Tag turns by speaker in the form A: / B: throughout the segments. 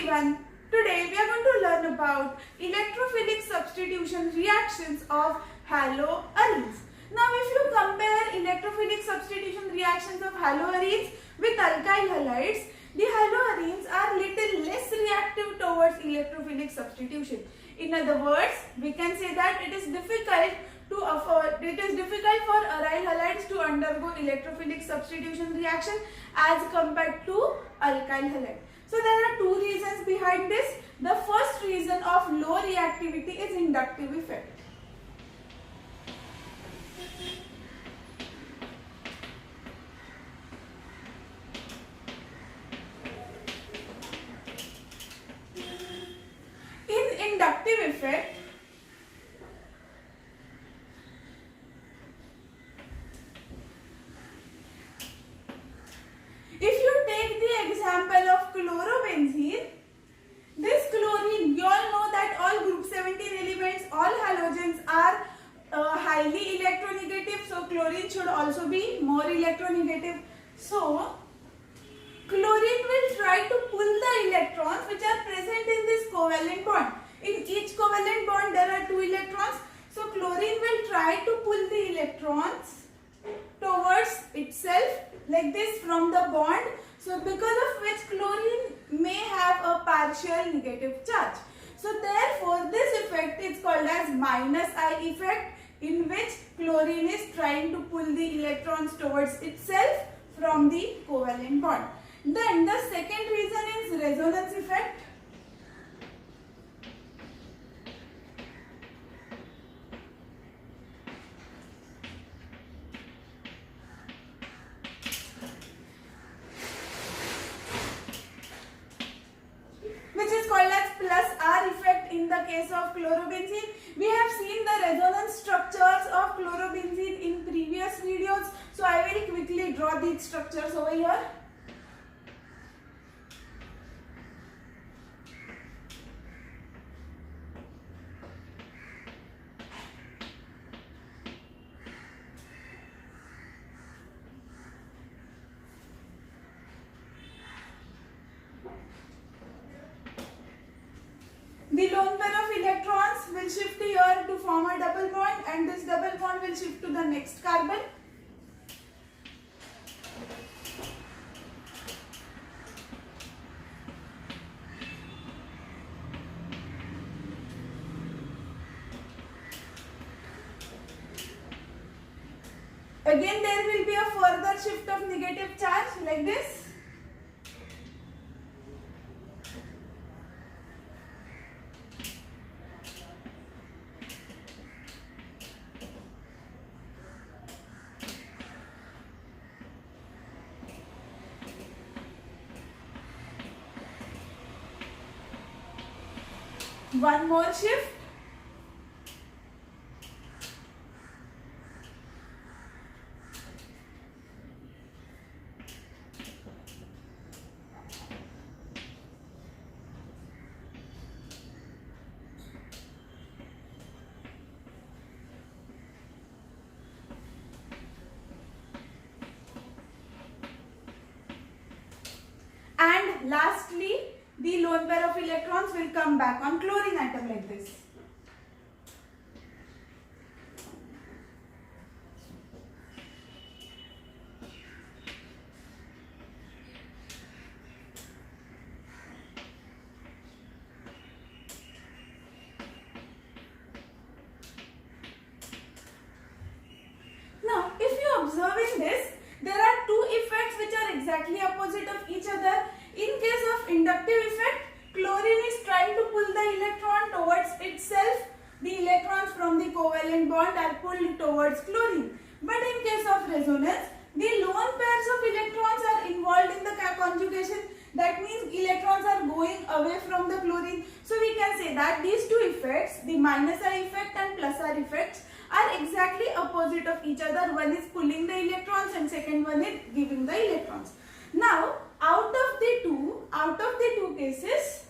A: everyone. Today we are going to learn about electrophilic substitution reactions of haloarenes. Now if you compare electrophilic substitution reactions of haloarenes with alkyl halides, the haloarenes are little less reactive towards electrophilic substitution. In other words, we can say that it is difficult for aryl halides to undergo electrophilic substitution reaction as compared to alkyl halide. So there are two reasons behind this. The first reason of low reactivity is inductive effect. In inductive effect, if you take the example of chlorobenzene, this chlorine, you all know that all group 17 elements, all halogens are highly electronegative. So chlorine should also be more electronegative. So chlorine will try to pull the electrons which are present in this covalent bond. In each covalent bond there are 2 electrons. So chlorine will try to pull the electrons towards itself like this from the bond. So because of which chlorine may have a partial negative charge. So therefore this effect is called as minus I effect, in which chlorine is trying to pull the electrons towards itself from the covalent bond. Then the second reason is resonance effect. Which is called as plus R effect in the case of chlorobenzene. We have seen the resonance structures of chlorobenzene in previous videos. So I will quickly draw these structures over here. The lone pair of electrons will shift here to form a double bond, and this double bond will shift to the next carbon. Again there will be a further shift of negative charge like this. One more shift. And lastly, the lone pair of electrons will come back on chlorine atom like this. Now, if you observe in this, there are two effects which are exactly opposite of each other. In case of inductive effect, chlorine is trying to pull the electron towards itself. The electrons from the covalent bond are pulled towards chlorine. But in case of resonance, the lone pairs of electrons are involved in the conjugation. That means electrons are going away from the chlorine. So we can say that these two effects, the minus I effect and plus R effects, are exactly opposite of each other. One is pulling the electrons and second one is giving the electrons. Now, out of the two cases,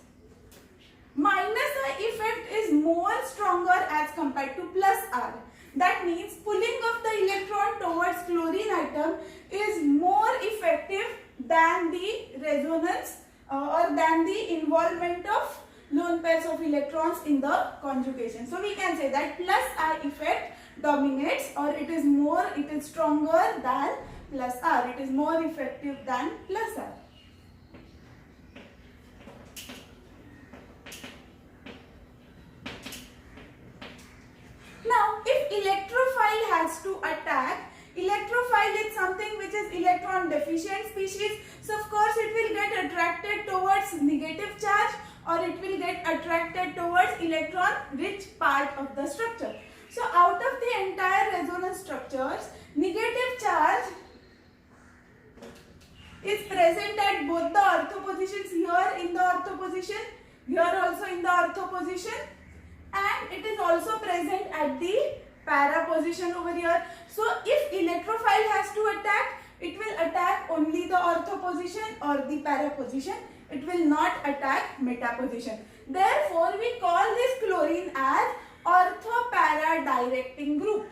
A: minus I effect is more stronger as compared to plus R. That means pulling of the electron towards chlorine atom is more effective than the resonance or than the involvement of lone pairs of electrons in the conjugation. So we can say that plus I effect dominates, or it is stronger than plus R. It is more effective than plus R. Now, if electrophile has to attack, electrophile is something which is electron deficient species. So, of course, it will get attracted towards negative charge, or it will get attracted towards electron rich part of the structure. So, out of the entire resonance structures, negative charge is present at both the ortho positions, here in the ortho position, here also in the ortho position, and it is also present at the para position over here. So if electrophile has to attack, it will attack only the ortho position or the para position. It will not attack meta position. Therefore, we call this chlorine as ortho-para directing group.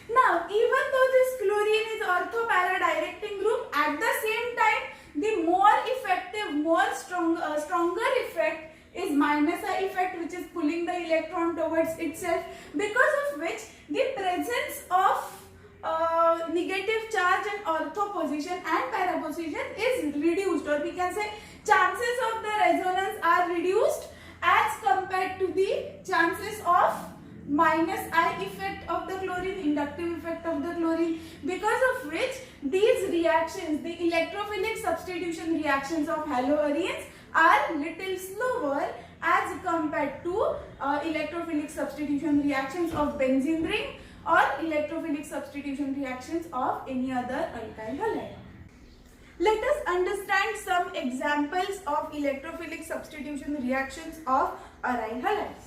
A: Now, even though this chlorine is ortho-para directing group, at the same time, the more effective, stronger effect is minus I effect, which is pulling the electron towards itself, because of which the presence of negative charge in ortho position and para position is reduced, or we can say chances of the resonance are reduced as compared to the chances of minus I effect of the chlorine, inductive effect of the chlorine, because of which these reactions, the electrophilic substitution reactions of haloarenes, are little slower as compared to electrophilic substitution reactions of benzene ring or electrophilic substitution reactions of any other alkyl halide. Let us understand some examples of electrophilic substitution reactions of aryl halides.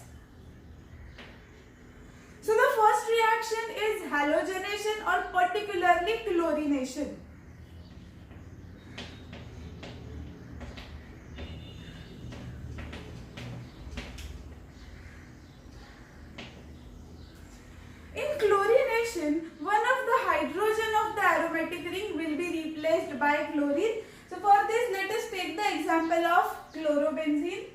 A: So the first reaction is halogenation, or particularly chlorination. In chlorination, one of the hydrogen of the aromatic ring will be replaced by chlorine. So for this, let us take the example of chlorobenzene.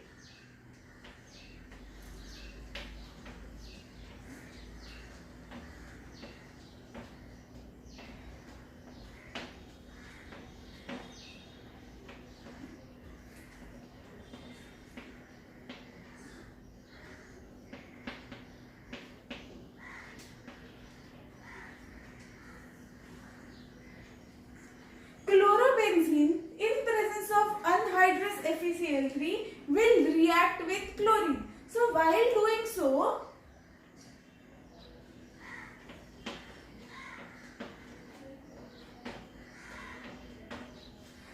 A: Chlorobenzene, in presence of anhydrous FeCl3, will react with chlorine. So while doing so,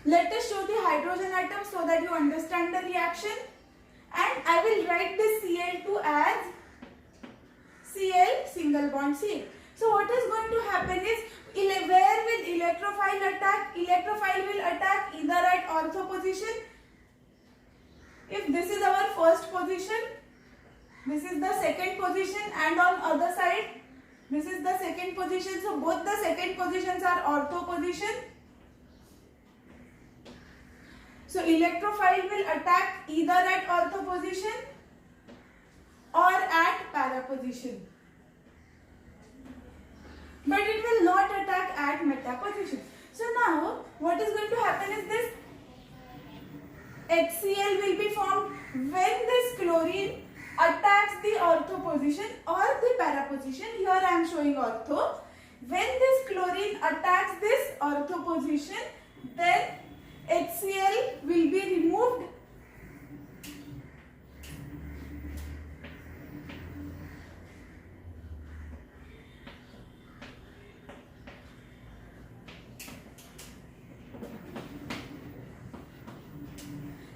A: let us show the hydrogen atom so that you understand the reaction. And I will write this Cl2 as Cl single bond Cl. So what is going to happen is, where will electrophile attack? Electrophile will attack either at ortho position. If this is our first position, this is the second position, and on other side, this is the second position. So both the second positions are ortho position. So electrophile will attack either at ortho position or at para position, but it will not attack at meta position. So now what is going to happen is this HCl will be formed when this chlorine attacks the ortho position or the para position. Here I am showing ortho. When this chlorine attacks this ortho position, then HCl will be removed .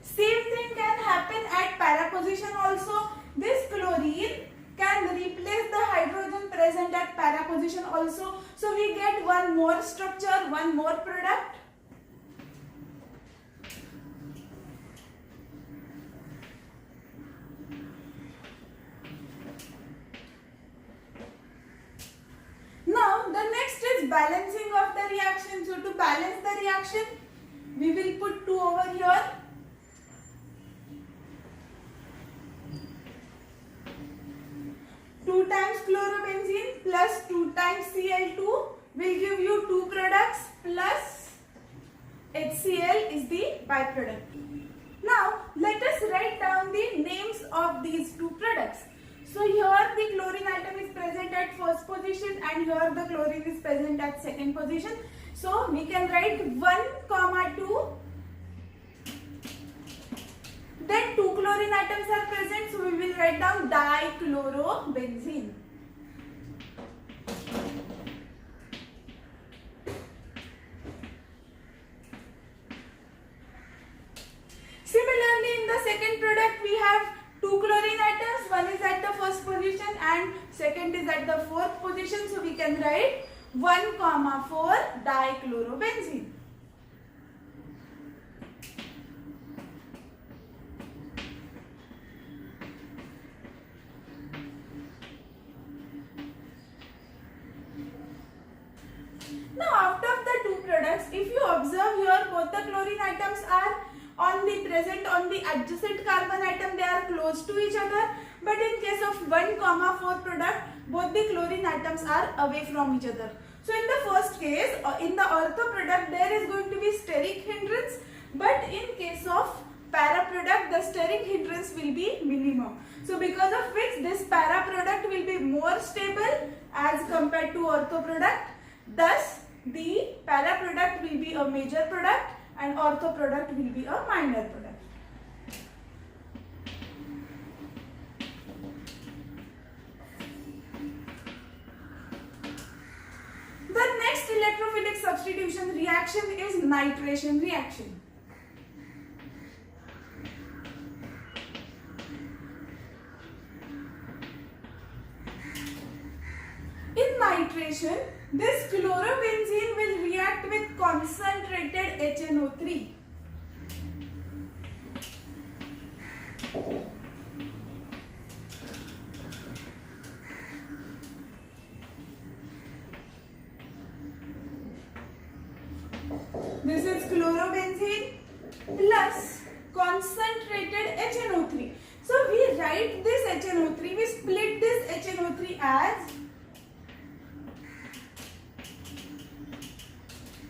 A: Same thing can happen at para position also. This chlorine can replace the hydrogen present at para position also. So we get one more structure, one more product. balancing of the reaction. So to balance the reaction, we will put 2 over here. Two times chlorobenzene plus 2 times Cl2 will give you 2 products plus HCl is the byproduct. Now let us write down the names of these 2 products. So here the chlorine atom is present at first position and here the chlorine is present at second position. So we can write 1, 2. Then 2 chlorine atoms are present, so we will write down dichlorobenzene. Similarly, in the second product, we have 2 chlorine atoms. One is at the first position and second is at the fourth position. So we can write 1, 4 dichlorobenzene. Now, out of the 2 products, if you observe here, both the chlorine atoms are present on the adjacent carbon atom, they are close to each other. But in case of 1, 4 product, both the chlorine atoms are away from each other. So in the first case, in the ortho product, there is going to be steric hindrance. But in case of para product, the steric hindrance will be minimum. So because of which this para product will be more stable as compared to ortho product. Thus, the para product will be a major product and ortho product will be a minor product. The next electrophilic substitution reaction is nitration reaction. In nitration, this chlorobenzene will react with concentrated HNO3. This is chlorobenzene plus concentrated HNO3. So we write this HNO3, we split this HNO3 as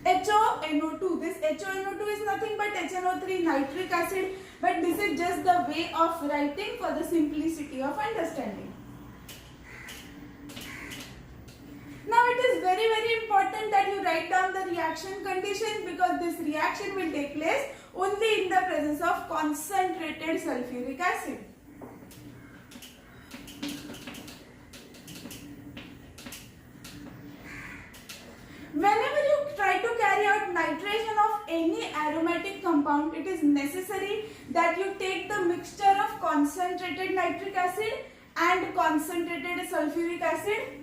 A: HONO2. This HONO2 is nothing but HNO3 nitric acid, but this is just the way of writing for the simplicity of understanding. Now it is very important that you write down the reaction condition because this reaction will take place only in the presence of concentrated sulfuric acid. Whenever you try to carry out nitration of any aromatic compound, it is necessary that you take the mixture of concentrated nitric acid and concentrated sulfuric acid.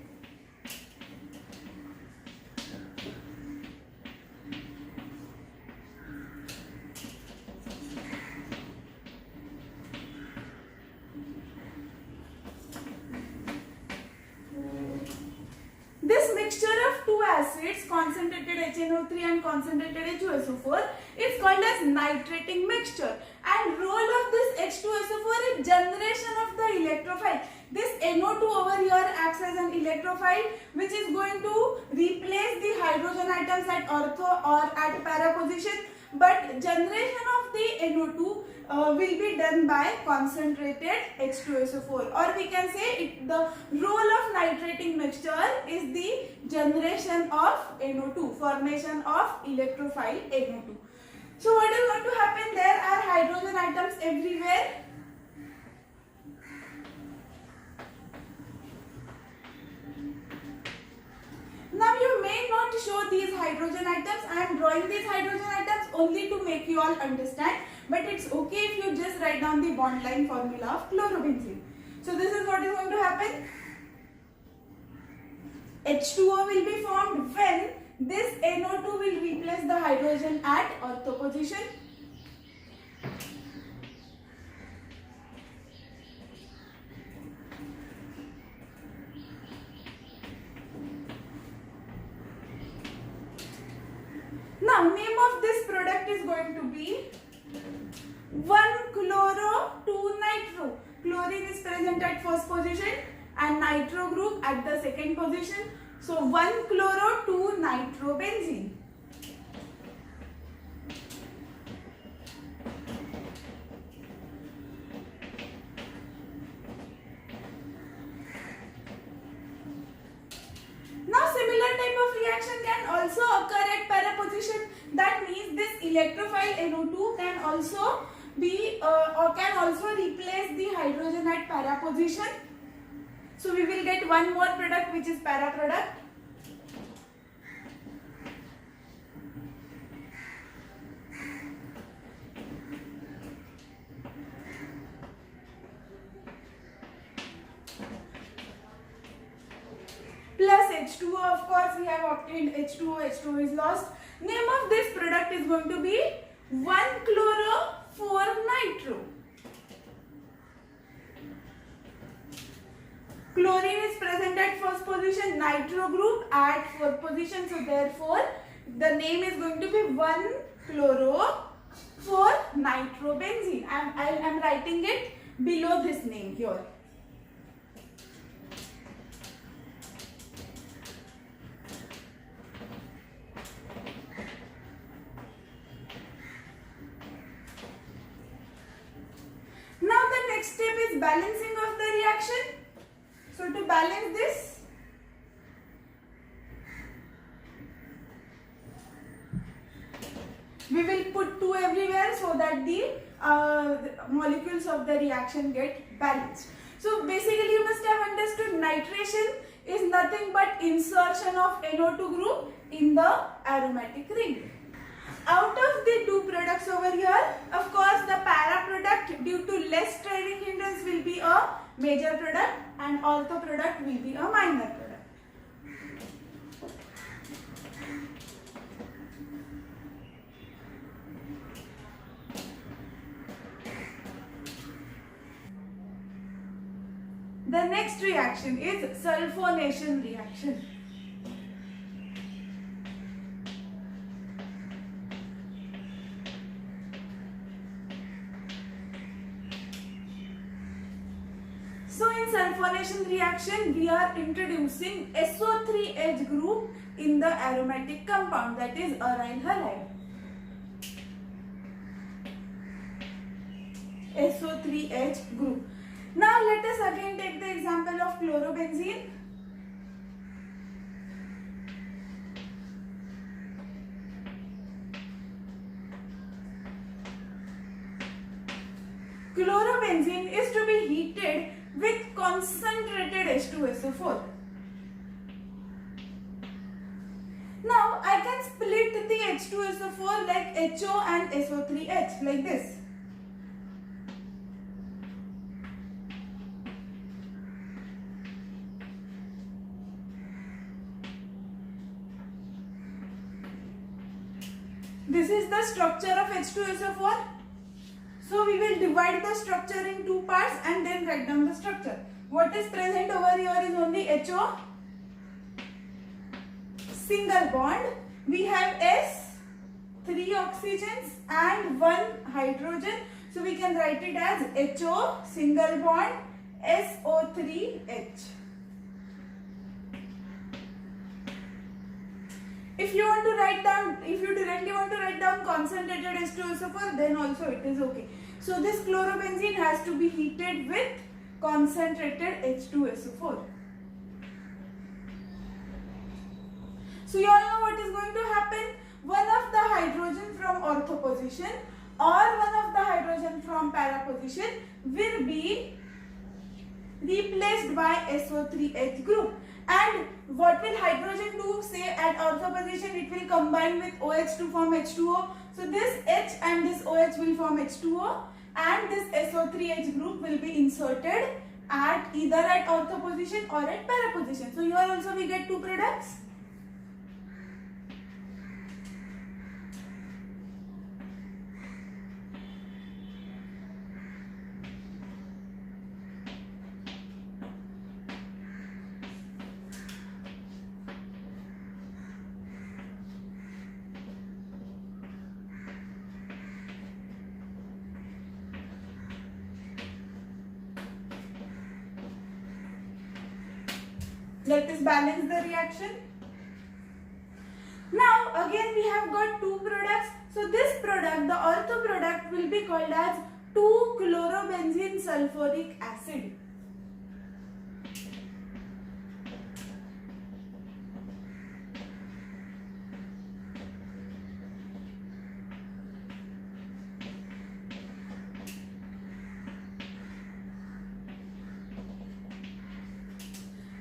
A: This mixture of two acids, concentrated HNO3 and concentrated H2SO4, is called as nitrating mixture. And role of this H2SO4 is generation of the electrophile. This NO2 over here acts as an electrophile which is going to replace the hydrogen atoms at ortho or at para position. But generation of the NO2 will be done by concentrated H2SO4, or we can say the role of nitrating mixture is the generation of NO2, formation of electrophile NO2. So what is going to happen? There are hydrogen atoms everywhere. Now you may not show these hydrogen atoms. I am drawing these hydrogen atoms only to make you all understand. But it's okay if you just write down the bond line formula of chlorobenzene. So this is what is going to happen. H2O will be formed when this NO2 will replace the hydrogen at ortho position. Now name of this product is going to be 1-chloro-2-nitro. Chlorine is present at first position and nitro group at the second position. So 1-chloro-2-nitrobenzene. Now similar type of reaction can also occur at para position. That means this electrophile NO2 can also be or can also replace the hydrogen at para position. So we will get one more product which is para product. Plus H2O, of course we have obtained H2O, H2O is lost. Name of this product is going to be 1-chloro-4-nitro. Chlorine is present at first position, nitro group at fourth position, so therefore the name is going to be 1-chloro-4-nitrobenzene. I am writing it below this name here. Now the next step is balancing of the reaction. So to balance this, we will put 2 everywhere so that the molecules of the reaction get balanced. So basically you must have understood nitration is nothing but insertion of NO2 group in the aromatic ring. Out of the 2 products over here, of course the para product due to less stirring hindrance will be a major product and ortho product will be a minor product. The next reaction is sulfonation reaction. So in sulfonation reaction, we are introducing SO3H group in the aromatic compound, that is aryl halide. SO3H group. Now let us again take the example of chlorobenzene. Chlorobenzene is to be heated with concentrated H2SO4. Now I can split the H2SO4 like HO and SO3H like this. This is the structure of H2SO4. So we will divide the structure in 2 parts and then write down the structure. What is present over here is only HO, single bond. We have S, 3 oxygens and 1 hydrogen. So we can write it as HO, single bond, SO3H. If you want to write down, if you directly want to write down concentrated H2SO4, then also it is okay. So this chlorobenzene has to be heated with concentrated H2SO4. So you all know what is going to happen. One of the hydrogen from ortho position or one of the hydrogen from para position will be replaced by SO3H group. And what will hydrogen do? Say at ortho position it will combine with OH to form H2O. So this H and this OH will form H2O and this SO3H group will be inserted at either at ortho position or at para position. So here also we get 2 products. Let us balance the reaction. Now again we have got two products. So this product, the ortho product, will be called as 2-chlorobenzene sulfuric acid.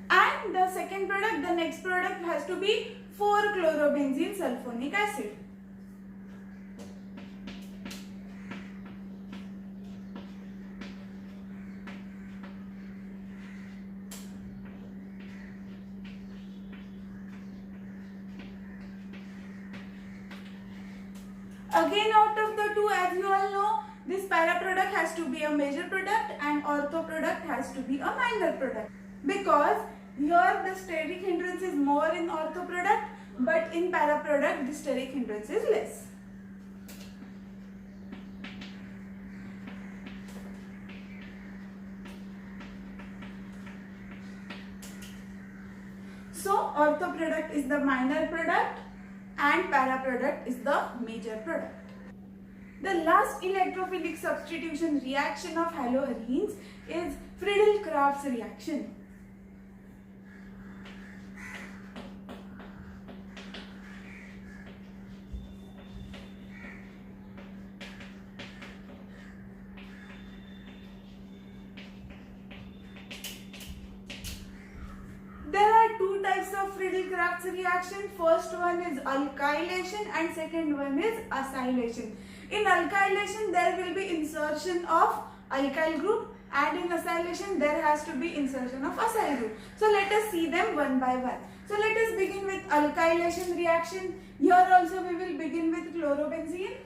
A: And the second product, the next product has to be 4-chlorobenzene sulfonic acid. Again, out of the two, as you all know, this para product has to be a major product and ortho product has to be a minor product, because here the steric hindrance is more in ortho product, but in para product the steric hindrance is less. So ortho product is the minor product and para product is the major product. The last electrophilic substitution reaction of haloarenes is Friedel-Crafts reaction. There are two types of Friedel-Crafts reaction. First one is alkylation and second one is acylation. In alkylation there will be insertion of alkyl group and in acylation there has to be insertion of acyl group. So let us see them one by one. So let us begin with alkylation reaction. Here also we will begin with chlorobenzene.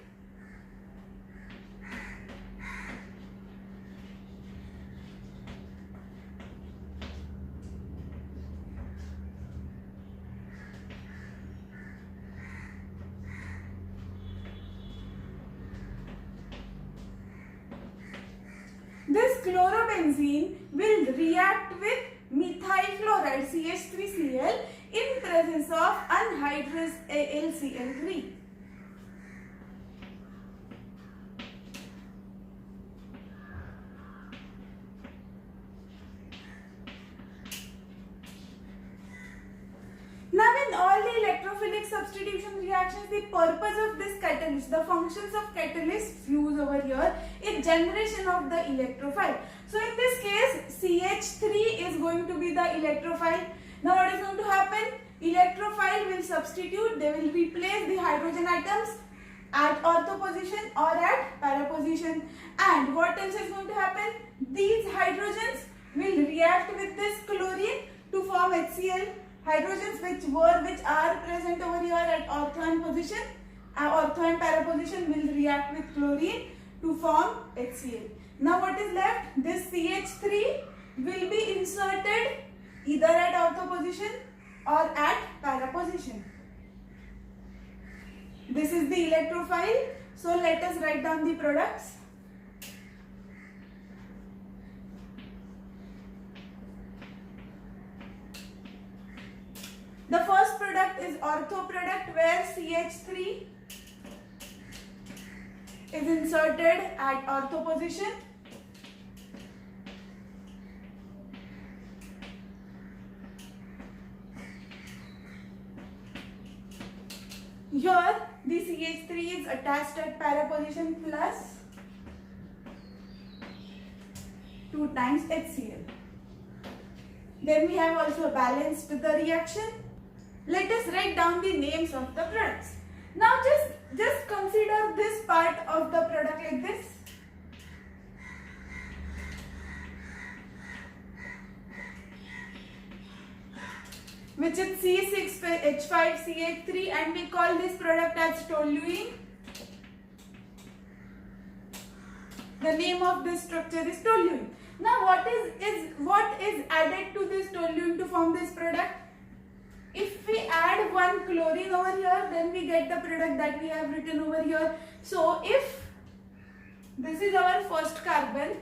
A: This chlorobenzene will react with methyl chloride CH3Cl in presence of anhydrous AlCl3. Now in all the electrophilic substitution reactions, the purpose of this catalyst, the functions of catalyst fuse over here is generation of the electrophile. So in this case CH3 is going to be the electrophile. Now what is going to happen? Electrophile will substitute, they will replace the hydrogen atoms at ortho position or at para position. And what else is going to happen? These hydrogens will react with this chlorine to form HCl. Hydrogens which are present over here at ortho and position, ortho and para position will react with chlorine to form HCl. Now what is left? This CH3 will be inserted either at ortho position or at para position. This is the electrophile. So let us write down the products. The first product is ortho product, where CH3 is inserted at ortho position. Here the CH3 is attached at para position plus 2 times HCl. Then we have also balanced the reaction. Let us write down the names of the products. Now just consider this part of the product like this. Which is C6H5CH3 and we call this product as toluene. The name of this structure is toluene. Now what is added to this toluene to form this product? If we add one chlorine over here, then we get the product that we have written over here. So if this is our first carbon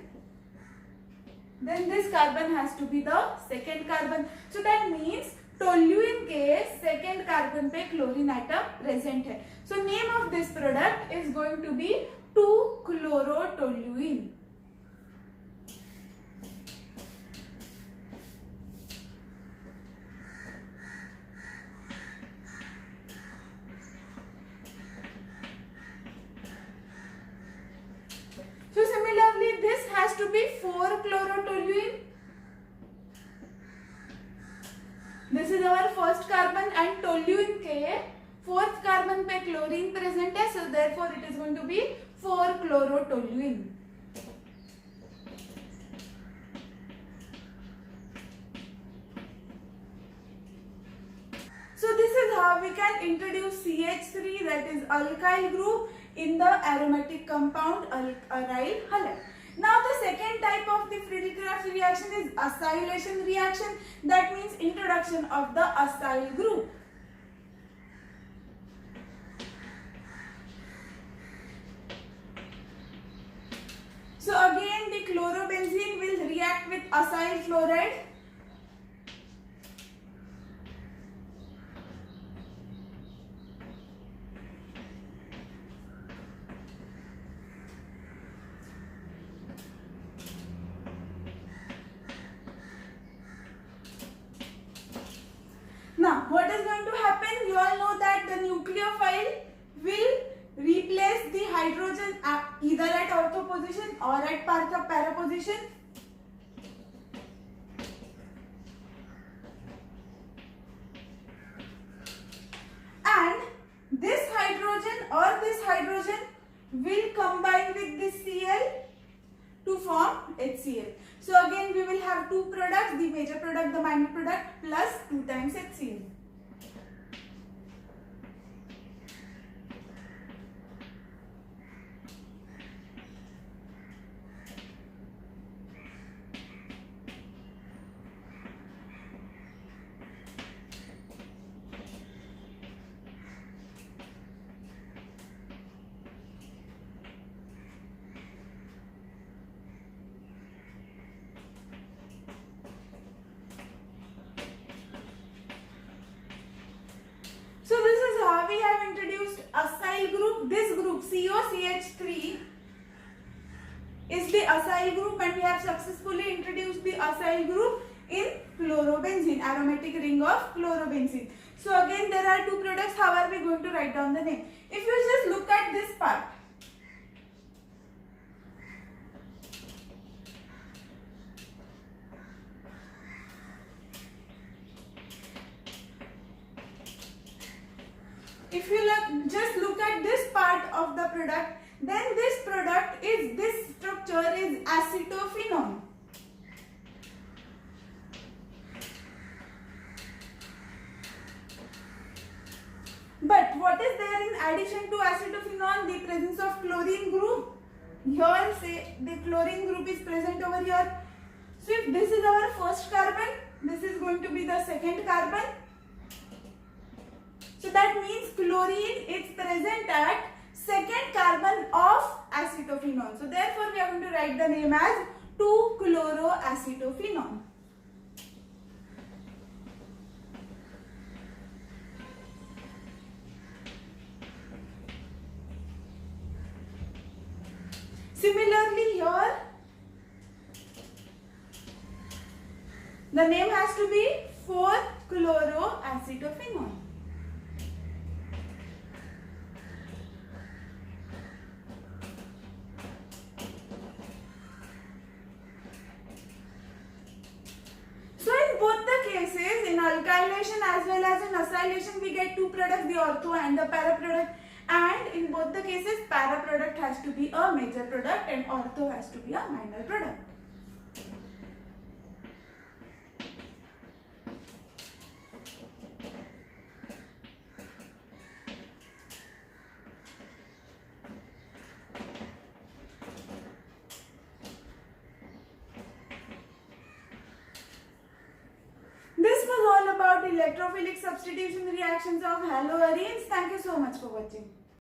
A: then this carbon has to be the second carbon. So that means toluene के second carbon पे chlorine atom present है. So name of this product is going to be 2-chlorotoluene. So similarly, this has to be 4-chlorotoluene. This is our first carbon and toluene के fourth carbon पे chlorine present है, so therefore it is going to be 4-chlorotoluene. So this is how we can introduce CH3, that is alkyl group, in the aromatic compound aryl halide. Now the second type of the Friedel-Crafts reaction is acylation reaction. That means introduction of the acyl group. So again the chlorobenzene will react with acyl chloride. Now, what is going to happen? You all know that the nucleophile will replace the hydrogen either at ortho position or at para position. And this hydrogen will combine with this Cl to form HCl. So again we will have two products, the major product, the minor product, plus 2 times HCl. So this is how we have introduced acyl group. This group COCH3 is the acyl group, and we have successfully introduced the acyl group in chlorobenzene, aromatic ring of chlorobenzene. So again there are two products. How are we going to write down the name? If you just look at this part, if you just look at this part of the product, then this structure is acetophenone. But what is there in addition to acetophenone? The presence of chlorine group. Here say the chlorine group is present over here. So if this is our first carbon, this is going to be the second carbon. So that means chlorine is present at second carbon of acetophenone. So therefore we are going to write the name as 2-chloroacetophenone. Similarly here, the name has to be 4-chloroacetophenone. In alkylation as well as in acylation, we get two products, the ortho and the para product, and in both the cases para product has to be a major product and ortho has to be a minor product. This was all about electrophilic substitution reactions of haloarenes. Thank you so much for watching.